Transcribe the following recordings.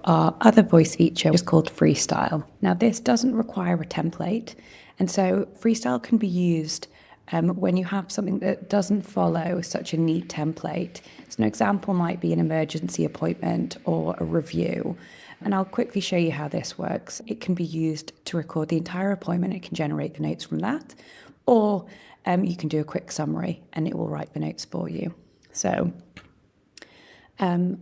Our other voice feature is called Freestyle. Now, this doesn't require a template, and so Freestyle can be used when you have something that doesn't follow such a neat template. So an example might be an emergency appointment or a review. And I'll quickly show you how this works. It can be used to record the entire appointment. It can generate the notes from that, or you can do a quick summary and it will write the notes for you. So the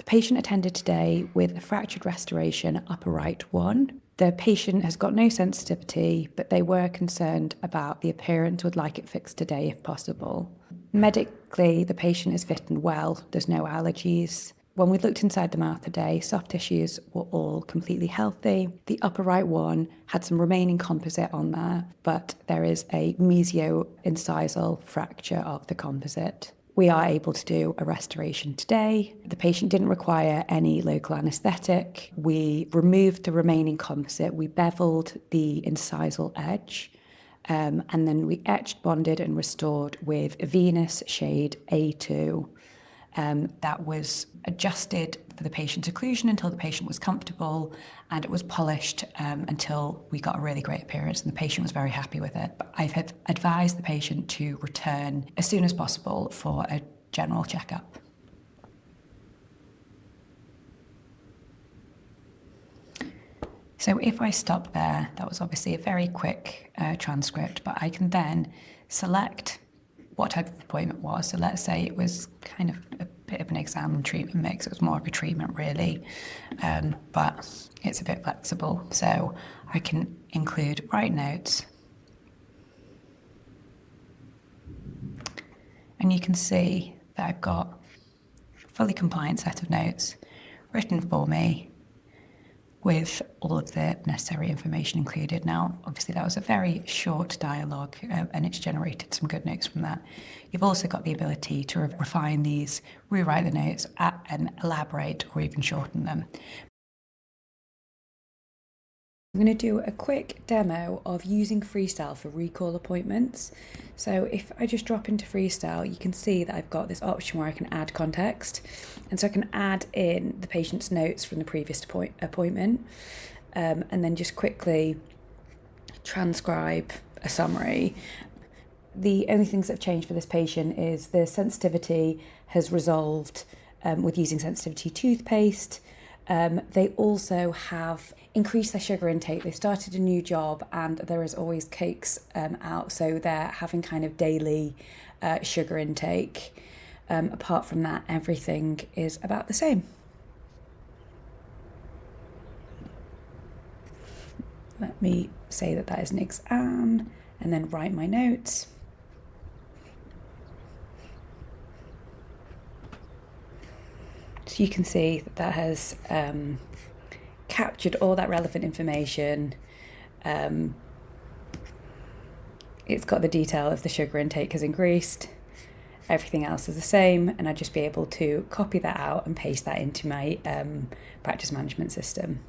patient attended today with a fractured restoration, upper right 1. The patient has got no sensitivity, but they were concerned about the appearance, would like it fixed today if possible. Medically, the patient is fit and well. There's no allergies. When we looked inside the mouth today, soft tissues were all completely healthy. The upper right 1 had some remaining composite on there, but there is a mesioincisal fracture of the composite. We are able to do a restoration today. The patient didn't require any local anaesthetic. We removed the remaining composite. We beveled the incisal edge. And then we etched, bonded and restored with a venous shade A2. That was adjusted for the patient's occlusion until the patient was comfortable, and it was polished until we got a really great appearance, and the patient was very happy with it. But I've advised the patient to return as soon as possible for a general checkup. So if I stop there, that was obviously a very quick transcript, but I can then select what type of appointment was. So let's say it was kind of a bit of an exam and treatment mix. It was more of a treatment really, but it's a bit flexible. So I can include write notes. And you can see that I've got a fully compliant set of notes written for me with all of the necessary information included. Now, obviously that was a very short dialogue and it's generated some good notes from that. You've also got the ability to refine these, rewrite the notes and elaborate or even shorten them. I'm going to do a quick demo of using Freestyle for recall appointments. So if I just drop into Freestyle, you can see that I've got this option where I can add context. And so I can add in the patient's notes from the previous appointment and then just quickly transcribe a summary. The only things that have changed for this patient is the sensitivity has resolved with using sensitivity toothpaste. They also have increased their sugar intake. They started a new job and there is always cakes out, so they're having kind of daily sugar intake. Apart from that, everything is about the same. Let me say that that is an exam and then write my notes. So you can see that that has captured all that relevant information. It's got the detail of the sugar intake has increased. Everything else is the same, and I'd just be able to copy that out and paste that into my practice management system.